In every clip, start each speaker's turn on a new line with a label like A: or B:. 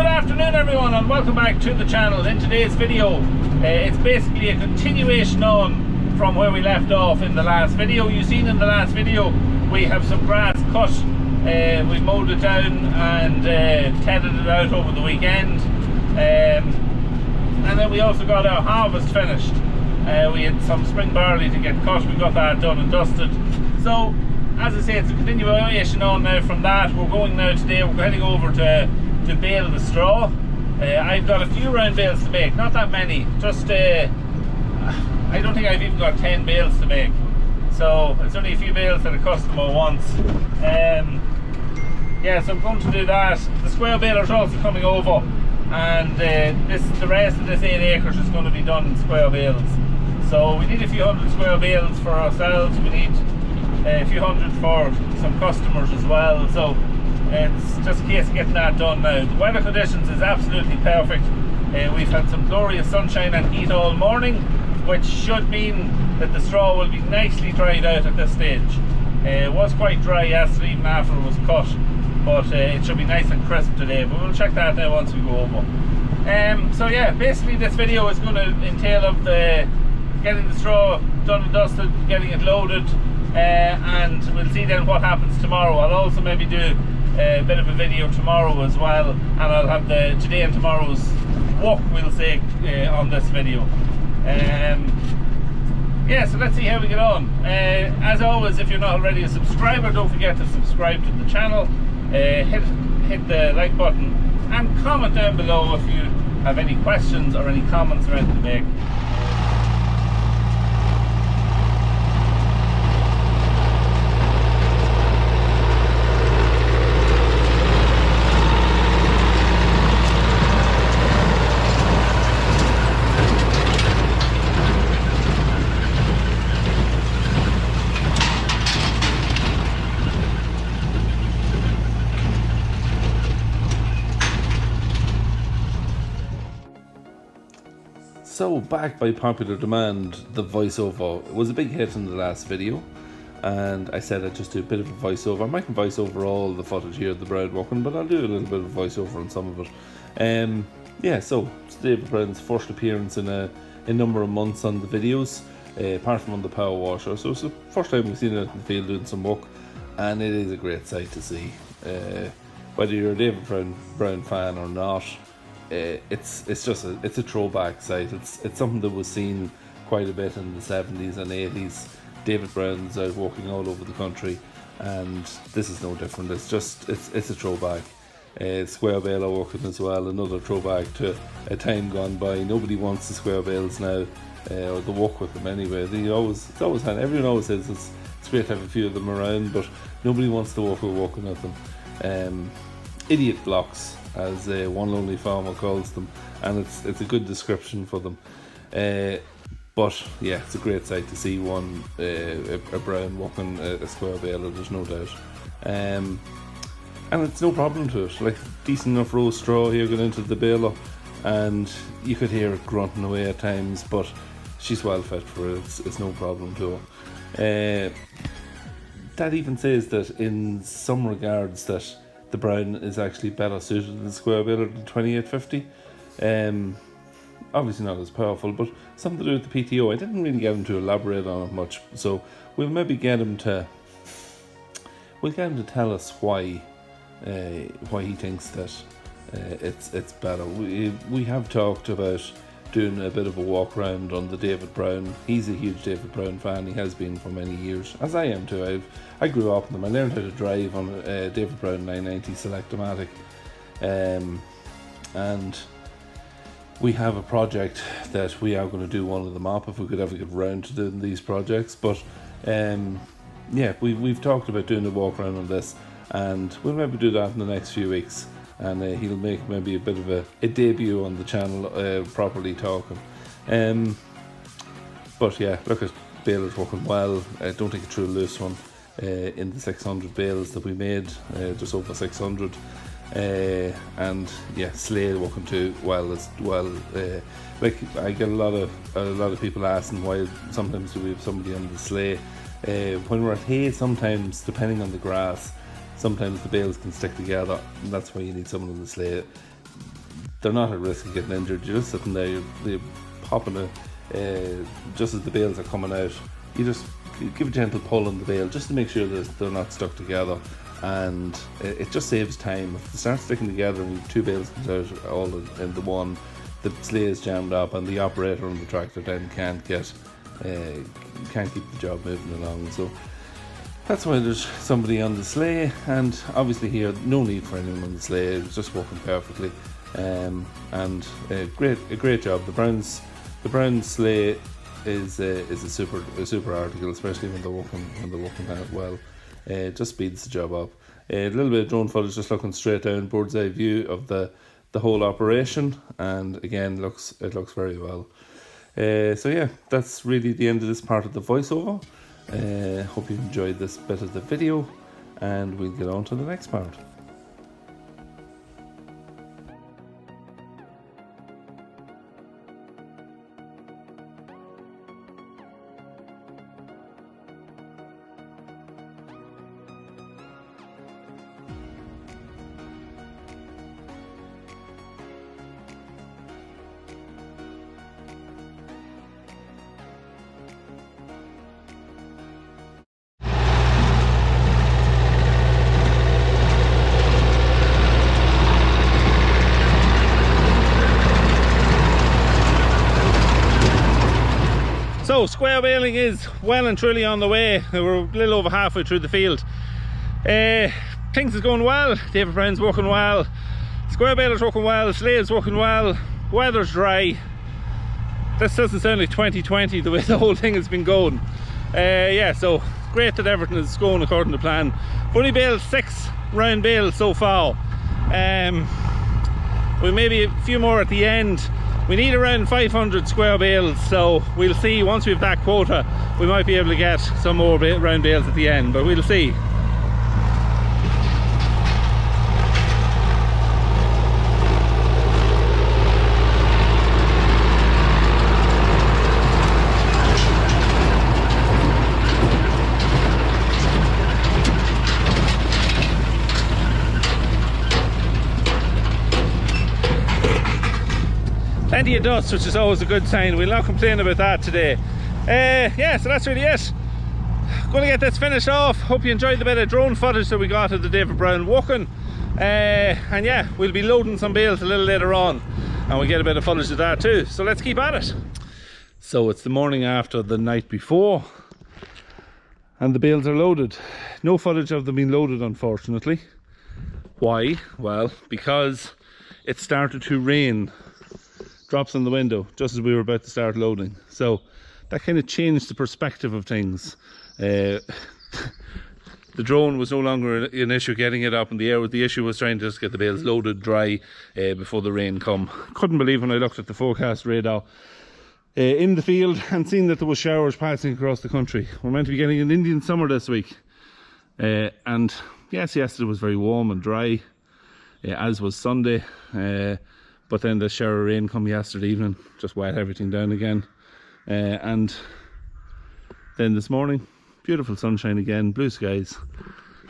A: Good afternoon everyone and welcome back to the channel. In today's video, it's basically a continuation on from where we left off in the last video. You've seen in the last video we have some grass cut, we mowed it down and tedded it out over the weekend, and then we also got our harvest finished. We had some spring barley to get cut, we got that done and dusted. So as I say, it's a continuation on now from that. We're going now today, we're heading over to bale the straw. I've got a few round bales to make, not that many, just I don't think I've even got 10 bales to make, so it's only a few bales that I custom at once. Yeah, so I'm going to do that. The square baler's also coming over, and the rest of this 8 acres is going to be done in square bales. So we need a few hundred square bales for ourselves, we need a few hundred for some customers as well, so it's just a case of getting that done now. The weather conditions is absolutely perfect. We've had some glorious sunshine and heat all morning, which should mean that the straw will be nicely dried out at this stage. It was quite dry yesterday even after it was cut, but it should be nice and crisp today, but we'll check that now once we go over. So yeah, basically this video is going to entail of getting the straw done and dusted, getting it loaded, and we'll see then what happens tomorrow. I'll also maybe do a bit of a video tomorrow as well, and I'll have the today and tomorrow's walk, we'll say, on this video. Yeah, so let's see how we get on. As always, if you're not already a subscriber, don't forget to subscribe to the channel, hit the like button and comment down below if you have any questions or any comments or anything to make.
B: So, back by popular demand, the voiceover was a big hit in the last video, and I said I'd just do a bit of a voiceover. I mightn't voice over all the footage here of the Brown walking, but I'll do a little bit of voiceover on some of it. Yeah, so it's David Brown's first appearance in a number of months on the videos, apart from on the power washer. So it's the first time we've seen it in the field doing some work, and it is a great sight to see. Whether you're a David Brown fan or not, it's a throwback site. It's something that was seen quite a bit in the 70s and 80s. David Brown's out walking all over the country, and this is no different. It's a throwback. Square baler working as well, another throwback to a time gone by. Nobody wants the square bales now, or the work with them anyway. Everyone always says it's great to have a few of them around, but nobody wants to work with working with them. Idiot blocks, as one lonely farmer calls them, and it's a good description for them. But yeah, it's a great sight to see a Brown walking a square baler, there's no doubt. And it's no problem to it, like decent enough row of straw here going into the baler, and you could hear it grunting away at times, but she's well fit for it, it's no problem to her. That even says that in some regards that the Brown is actually better suited to the square baler than 2850. Obviously not as powerful, but something to do with the PTO. I didn't really get him to elaborate on it much, so we'll maybe get him to tell us why he thinks that it's better. We have talked about doing a bit of a walk around on the David Brown. He's a huge David Brown fan, he has been for many years, as I am too. I grew up in them. I learned how to drive on a David Brown 990 Select-O-Matic, and we have a project that we are going to do one of them up if we could ever get round to doing these projects. But yeah, we've talked about doing a walk around on this, and we'll maybe do that in the next few weeks, and he'll make maybe a bit of a debut on the channel, properly talking. But yeah, look at Baler's working well. I don't think it's a loose one. In the 600 bales that we made, just over 600, and yeah, sleigh working too well as well. Like I get a lot of people asking why sometimes do we have somebody on the sleigh. When we're at hay, sometimes depending on the grass, sometimes the bales can stick together, and that's why you need someone on the sleigh. they're not at risk of getting injured. You're just sitting there, you're popping it just as the bales are coming out. You just give a gentle pull on the bale just to make sure that they're not stuck together, and it just saves time. If they start sticking together and two bales comes out all in the one, the sleigh is jammed up and the operator on the tractor then can't keep the job moving along. So that's why there's somebody on the sleigh, and obviously here no need for anyone on the sleigh. It's just working perfectly, and a great job. The brown sleigh is a super article, especially when they're working that well. It just speeds the job up. A little bit of drone footage, just looking straight down, bird's eye view of the whole operation, and again it looks very well. So yeah, that's really the end of this part of the voiceover. Hope you enjoyed this bit of the video, and we'll get on to the next part. So square baling is well and truly on the way. We're a little over halfway through the field. Things is going well. David Brown's working well. Square baler's working well. Sleigh's working well. Weather's dry. This doesn't sound like 2020 the way the whole thing has been going. Yeah, so great that everything is going according to plan. We've only baled 6 round bales so far. We maybe a few more at the end. We need around 500 square bales, so we'll see. Once we have that quota, we might be able to get some more round bales at the end, but we'll see. Plenty of dust, which is always a good sign. We'll not complain about that today. Yeah, so that's really it. Going to get this finished off. Hope you enjoyed the bit of drone footage that we got of the David Brown walking. And yeah, we'll be loading some bales a little later on, and we'll get a bit of footage of that too. So let's keep at it. So it's the morning after the night before, and the bales are loaded. No footage of them being loaded, unfortunately. Why? Well, because it started to rain. Drops on the window just as we were about to start loading, so that kind of changed the perspective of things. The drone was no longer an issue getting it up in the air. The issue was trying to just get the bales loaded dry before the rain come. Couldn't believe when I looked at the forecast radar in the field and seen that there was showers passing across the country. We're meant to be getting an Indian summer this week, and yes, yesterday was very warm and dry, as was Sunday. But then the shower of rain come yesterday evening, just wet everything down again. And then this morning, beautiful sunshine again, blue skies,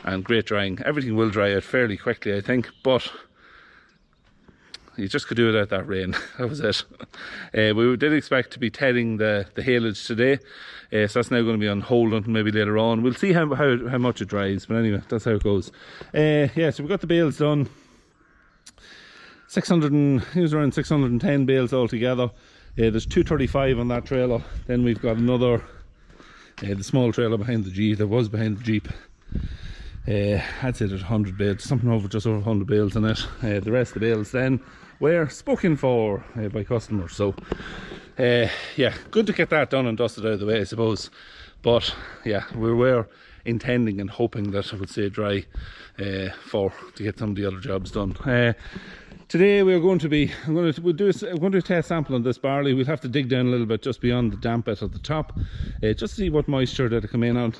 B: and great drying. Everything will dry out fairly quickly, I think, but you just could do without that rain. That was it. We did expect to be tedding the haylage today, so that's now going to be on hold until maybe later on. We'll see how much it dries, but anyway, that's how it goes. Yeah, so we got the bales done. It was around 610 bales altogether. There's 235 on that trailer. Then we've got another, the small trailer behind the Jeep, that was behind the Jeep. I'd say there's 100 bales, something over just over 100 bales in it. The rest of the bales then were spoken for by customers. So yeah, good to get that done and dusted out of the way, I suppose. But yeah, we were intending and hoping that it would stay dry to get some of the other jobs done. Today we're going to be, I'm going to do a test sample on this barley. We'll have to dig down a little bit just beyond the damp bit at the top, just to see what moisture that come in on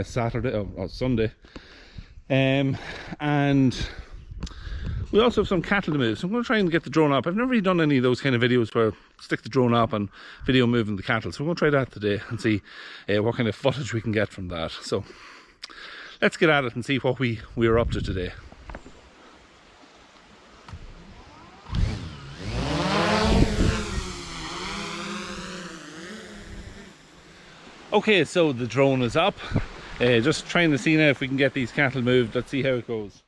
B: Saturday or Sunday. And we also have some cattle to move, so I'm going to try and get the drone up. I've never really done any of those kind of videos where stick the drone up and video moving the cattle, so we're going to try that today and see what kind of footage we can get from that. So let's get at it and see what we are up to today. Okay, so the drone is up. Just trying to see now if we can get these cattle moved. Let's see how it goes.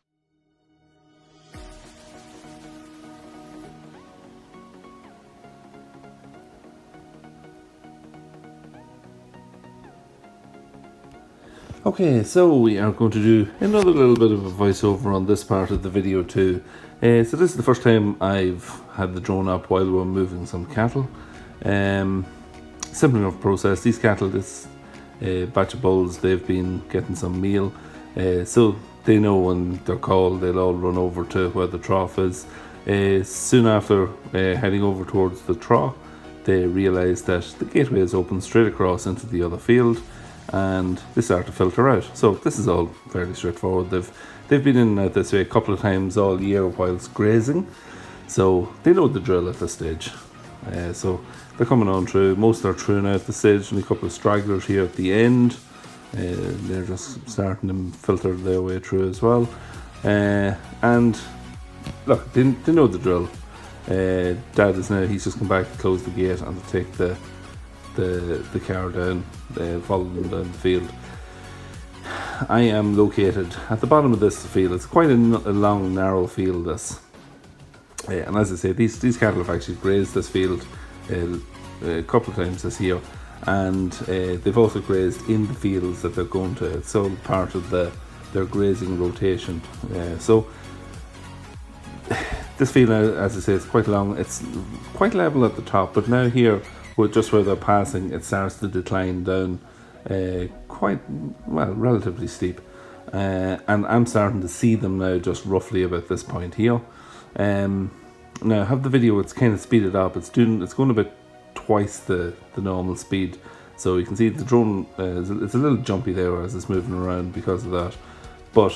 B: Okay, so we are going to do another little bit of a voiceover on this part of the video too. So this is the first time I've had the drone up while we're moving some cattle. Simple enough process. These cattle, this batch of bulls, they've been getting some meal, so they know when they're called they'll all run over to where the trough is. Soon after heading over towards the trough, they realise that the gateway is open straight across into the other field, and they start to filter out. So this is all fairly straightforward. They've been in and out this way a couple of times all year whilst grazing, so they know the drill at this stage. So they're coming on through. Most are through now at the stage, and a couple of stragglers here at the end. They're just starting to filter their way through as well. And look, they know the drill. Dad is now, he's just come back to close the gate and to take the car down, follow them down the field. I am located at the bottom of this field. It's quite a long, narrow field, this. And as I say, these cattle have actually grazed this field a couple of times this year, and they've also grazed in the fields that they're going to. It's all part of their grazing rotation. So this field now, as I say, it's quite long. It's quite level at the top, but now here, with just where they're passing, it starts to decline down quite, well, relatively steep. And I'm starting to see them now just roughly about this point here. Now I have the video, it's kind of speeded up. It's going about twice the normal speed, so you can see the drone it's a little jumpy there as it's moving around because of that. But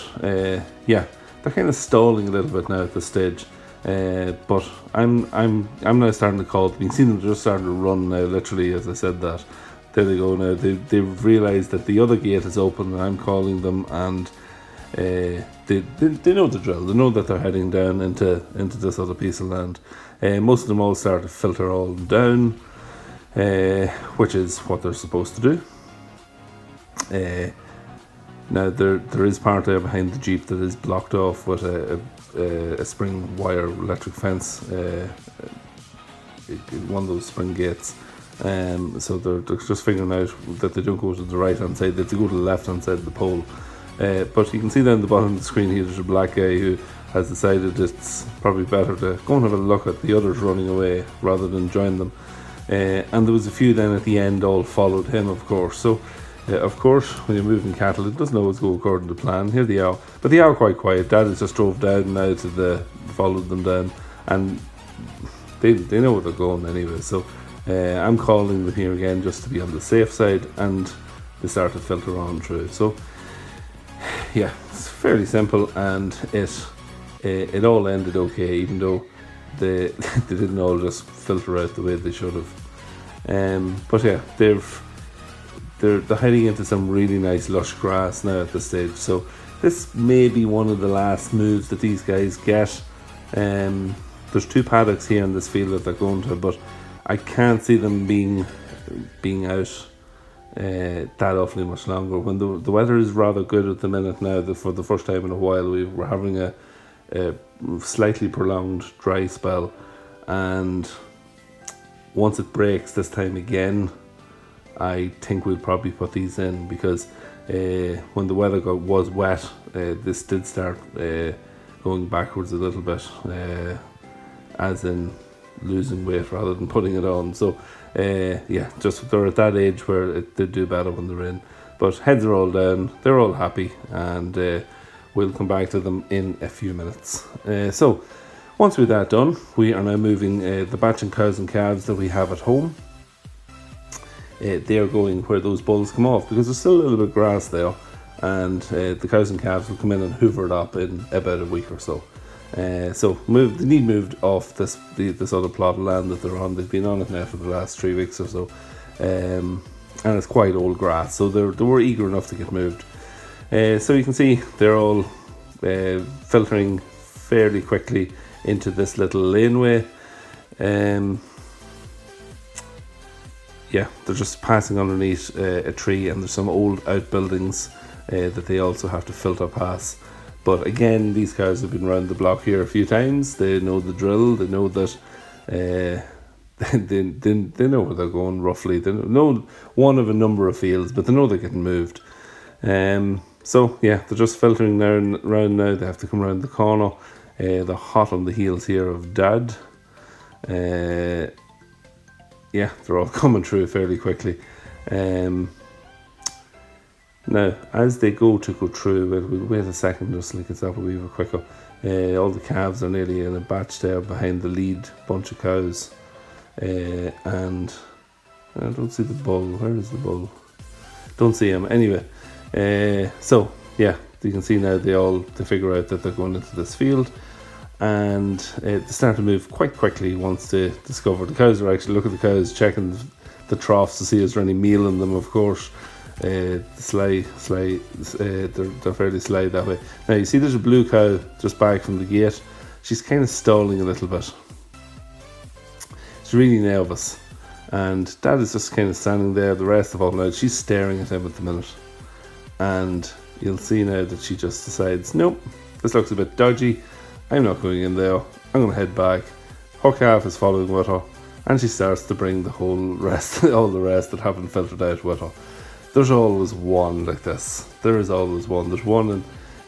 B: yeah, they're kind of stalling a little bit now at this stage. But I'm now starting to call them. You can see them just starting to run now, literally, as I said that. There they go now. They've realised that the other gate is open and I'm calling them, and they know the drill. They know that they're heading down into this other piece of land. Most of them all start to filter all down, which is what they're supposed to do. Now there is part there behind the Jeep that is blocked off with a spring wire electric fence, one of those spring gates. So they're just figuring out that they don't go to the right hand side, they have to go to the left hand side of the pole. But you can see down the bottom of the screen here, there's a black guy who has decided it's probably better to go and have a look at the others running away rather than join them. And there was a few then at the end all followed him, of course. So of course, when you're moving cattle, it doesn't always go according to plan. Here they are, but they are quite quiet. Dad has just drove down now to followed them down, and they know where they're going anyway. So I'm calling them here again just to be on the safe side, and they start to filter on through. So yeah, it's fairly simple, and it all ended okay, even though they didn't all just filter out the way they should have. But yeah, they're heading into some really nice lush grass now at this stage. So this may be one of the last moves that these guys get. There's 2 paddocks here in this field that they're going to, but I can't see them being out that awfully much longer. When the weather is rather good at the minute now, for the first time in a while, we're having a slightly prolonged dry spell, and once it breaks this time again, I think we'll probably put these in, because when the weather was wet, this did start going backwards a little bit, as in losing weight rather than putting it on. So yeah, just they're at that age where they do better when they're in. But heads are all down, they're all happy, and we'll come back to them in a few minutes. So once we've that done, we are now moving the batch of cows and calves that we have at home. They are going where those bulls come off, because there's still a little bit of grass there, and the cows and calves will come in and hoover it up in about a week or so. So they need moved off this other plot of land that they're on. They've been on it now for the last 3 weeks or so, and it's quite old grass, so they were eager enough to get moved. So you can see they're all filtering fairly quickly into this little laneway. yeah, they're just passing underneath a tree, and there's some old outbuildings that they also have to filter past. But again, these cows have been around the block here a few times. They know the drill. They know that they know where they're going roughly. They know one of a number of fields, but they know they're getting moved. So yeah, they're just filtering around now. They have to come around the corner. They're hot on the heels here of Dad. Yeah, they're all coming through fairly quickly. Now, as they go through, we'll wait a second just like it's up a wee bit quicker. All the calves are nearly in a batch there behind the lead bunch of cows. And I don't see the bull. Where is the bull? Don't see him. Anyway, so yeah, you can see now they figure out that they're going into this field, and they start to move quite quickly once they discover the cows are actually, look at the cows, checking the troughs to see is there any meal in them, of course. They're fairly sly that way. Now you see there's a blue cow just back from the gate. She's kind of stalling a little bit. She's really nervous, and Dad is just kind of standing there. The rest of all now, she's staring at him at the minute, and you'll see now that she just decides, nope, this looks a bit dodgy. I'm not going in there. I'm going to head back. Her calf is following with her, and she starts to bring all the rest that haven't filtered out with her. There's always one like this. There is always one. There's one, and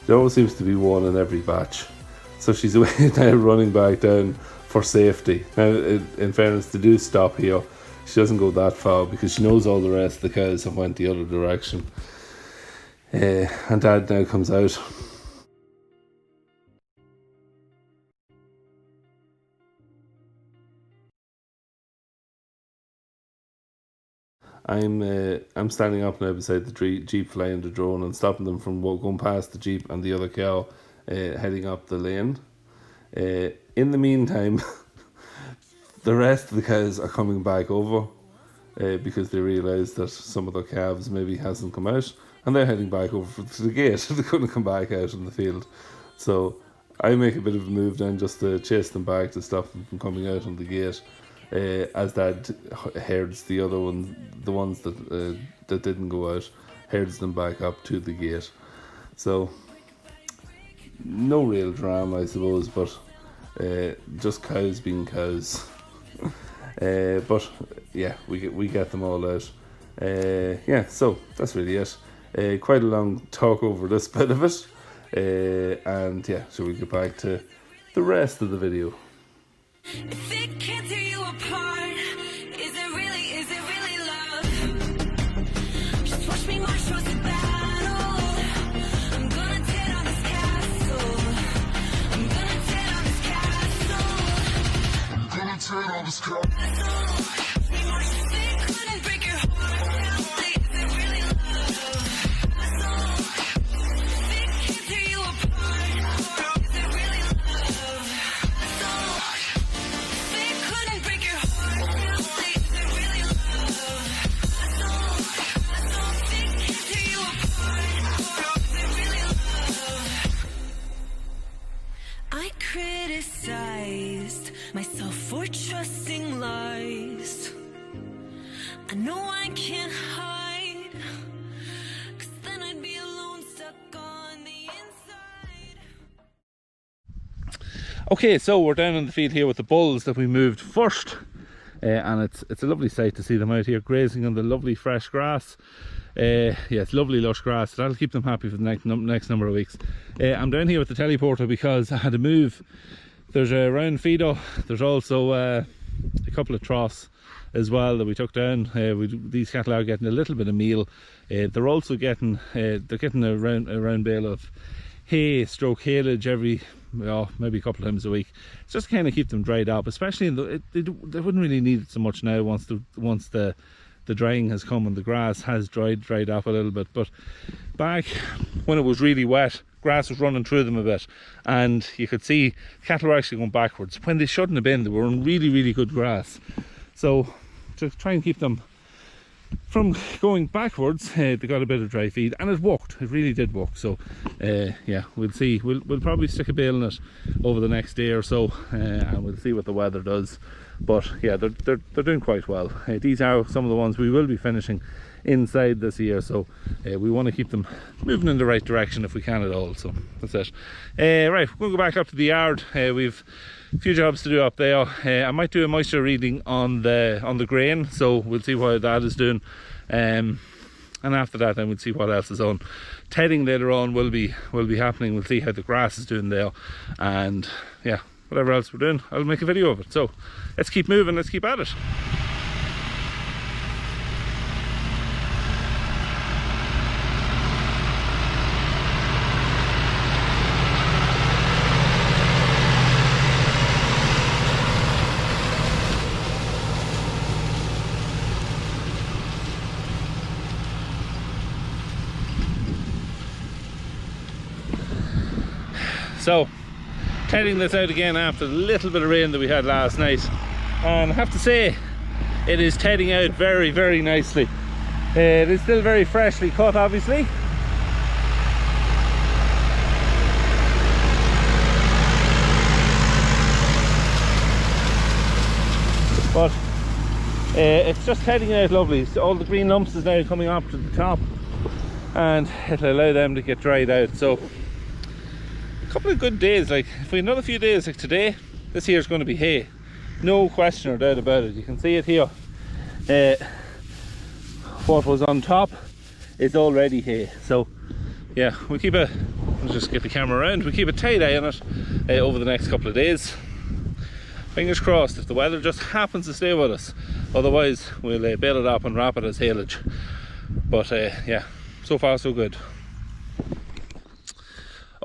B: there always seems to be one in every batch. So she's away now, running back down for safety. Now, in fairness, they do stop here. She doesn't go that far because she knows all the rest of the cows have went the other direction. And Dad now comes out. I'm standing up now beside the Jeep flying the drone and stopping them from going past the Jeep and the other cow heading up the lane. In the meantime, the rest of the cows are coming back over because they realise that some of their calves maybe hasn't come out, and they're heading back over to the gate. They couldn't come back out in the field. So I make a bit of a move then just to chase them back to stop them from coming out on the gate. As Dad herds the other ones, the ones that didn't go out, herds them back up to the gate. So no real drama, I suppose, but just cows being cows. But yeah, we get them all out. Yeah, so that's really it. Quite a long talk over this bit of it, and yeah, so we get back to the rest of the video.
C: If it can't tear you apart, is it really love? Just watch me march towards the battle. I'm gonna tear down this castle. I'm gonna tear down this castle. I'm gonna tear down this castle. If it couldn't break your heart, is it really love? If it can't tear you apart, is it really love? I criticized myself for trusting lies. I know I can't hide, 'cause then I'd be alone, stuck on the inside.
A: Okay, so we're down in the field here with the bulls that we moved first, and it's a lovely sight to see them out here grazing on the lovely fresh grass. Yeah, it's lovely lush grass. That'll keep them happy for the next number of weeks. I'm down here with the teleporter because I had to move. There's a round feeder. There's also a couple of troughs as well that we took down. These cattle are getting a little bit of meal. They're also getting a round bale of hay stroke haylage every maybe a couple of times a week. It's just kind of keep them dried up, especially they wouldn't really need it so much now once the drying has come and the grass has dried up a little bit. But back when it was really wet, grass was running through them a bit, and you could see cattle were actually going backwards when they shouldn't have been. They were on really good grass. So to try and keep them
B: from going backwards, they got a bit of dry feed, and it worked. It really did work. So yeah, we'll see. We'll probably stick a bale in it over the next day or so, and we'll see what the weather does. But yeah, they're doing quite well. These are some of the ones we will be finishing inside this year, so we want to keep them moving in the right direction if we can at all. So that's it. Right, we're going to go back up to the yard. We've a few jobs to do up there. I might do a moisture reading on the grain, so we'll see what that is doing, and after that then we'll see what else is on. Tedding later on will be happening. We'll see how the grass is doing there, and yeah, whatever else we're doing, I'll make a video of it. So let's keep moving, let's keep at it. So, heading this out again after the little bit of rain that we had last night, and I have to say it is tedding out very, very nicely. It is still very freshly cut, obviously, but it's just heading out lovely. So all the green lumps is now coming up to the top, and it'll allow them to get dried out. So couple of good days. Like if we had another few days like today, this here is going to be hay, no question or doubt about it. You can see it here. What was on top is already hay. So yeah, we keep a, let's just get the camera around, we keep a tight eye on it over the next couple of days. Fingers crossed if the weather just happens to stay with us, otherwise we'll bale it up and wrap it as haylage. But yeah, so far so good.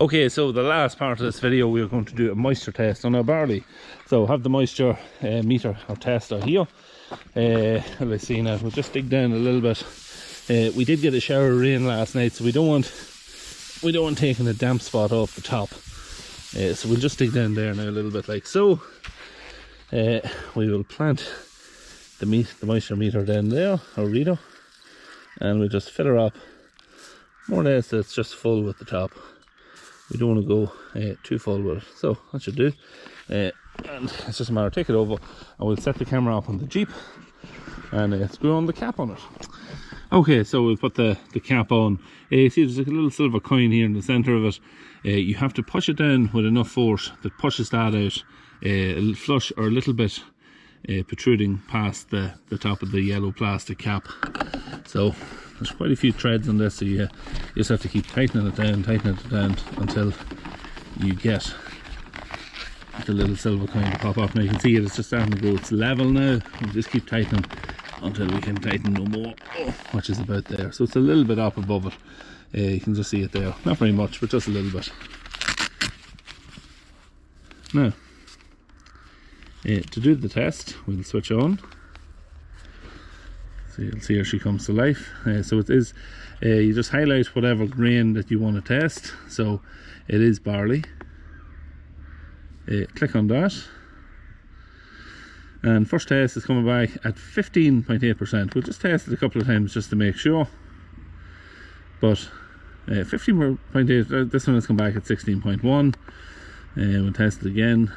B: Okay, so the last part of this video we're going to do a moisture test on our barley. So have the moisture meter or tester here. Let's see now, we'll just dig down a little bit. We did get a shower of rain last night, so we don't want taking a damp spot off the top. So we'll just dig down there now a little bit like so. We will plant the moisture meter down there, or reader, and we'll just fill her up more or less so it's just full with the top. We don't want to go too full with it, so that should do. And it's just a matter of take it over, and we'll set the camera up on the Jeep and screw on the cap on it. Okay, so we'll put the cap on. You see there's a little silver coin here in the centre of it. You have to push it down with enough force that pushes that out a flush or a little bit protruding past the top of the yellow plastic cap. So there's quite a few threads on this, so you just have to keep tightening it down until you get the little silver coin to pop up. Now you can see it's just starting to go, it's level now. We'll just keep tightening until we can tighten no more, which is about there. So it's a little bit up above it. You can just see it there. Not very much, but just a little bit. Now, to do the test, we'll switch on. So you'll see here she comes to life. So it is, you just highlight whatever grain that you want to test. So it is barley. Click on that. And first test is coming back at 15.8%. We'll just test it a couple of times just to make sure. But 15.8, this one has come back at 16.1. We'll test it again.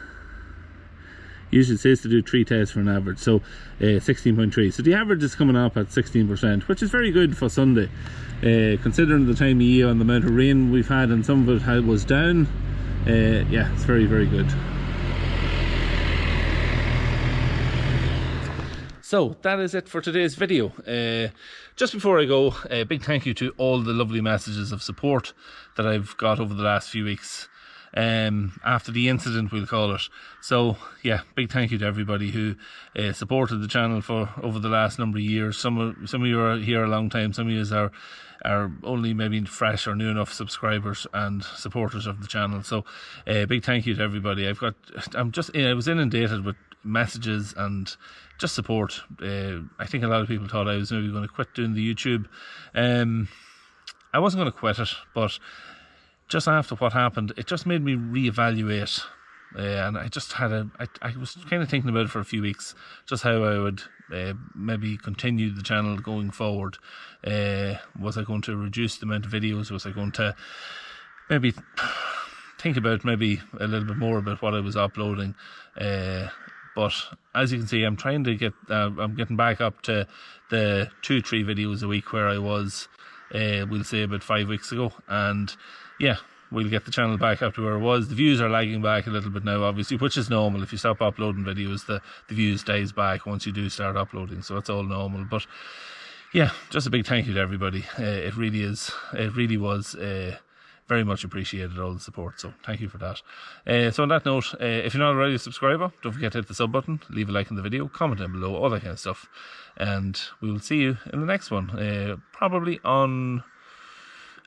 B: Usually it says to do 3 tests for an average, so 16.3. So the average is coming up at 16%, which is very good for Sunday, considering the time of year and the amount of rain we've had, and some of it was down. Yeah, it's very, very good. So that is it for today's video. Just before I go, a big thank you to all the lovely messages of support that I've got over the last few weeks. After the incident, we'll call it. So yeah, big thank you to everybody who supported the channel for over the last number of years. Some of you are here a long time, some of you are only maybe fresh or new enough subscribers and supporters of the channel. So big thank you to everybody. I was inundated with messages and just support. I think a lot of people thought I was maybe going to quit doing the YouTube. I wasn't going to quit it, but just after what happened, it just made me reevaluate and I just had I was kind of thinking about it for a few weeks, just how I would maybe continue the channel going forward. Was I going to reduce the amount of videos? Was I going to maybe think about maybe a little bit more about what I was uploading? But as you can see, I'm trying to get I'm getting back up to the 2-3 videos a week where I was, we'll say, about 5 weeks ago. And yeah, we'll get the channel back up to where it was. The views are lagging back a little bit now, obviously, which is normal. If you stop uploading videos, the views dies back once you do start uploading, so that's all normal. But yeah, just a big thank you to everybody. It really was very much appreciated, all the support, so thank you for that. So on that note, if you're not already a subscriber, don't forget to hit the sub button, leave a like on the video, comment down below, all that kind of stuff, and we will see you in the next one. Probably on,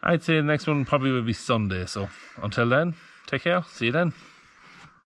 B: I'd say the next one probably will be Sunday. So until then, take care, see you then.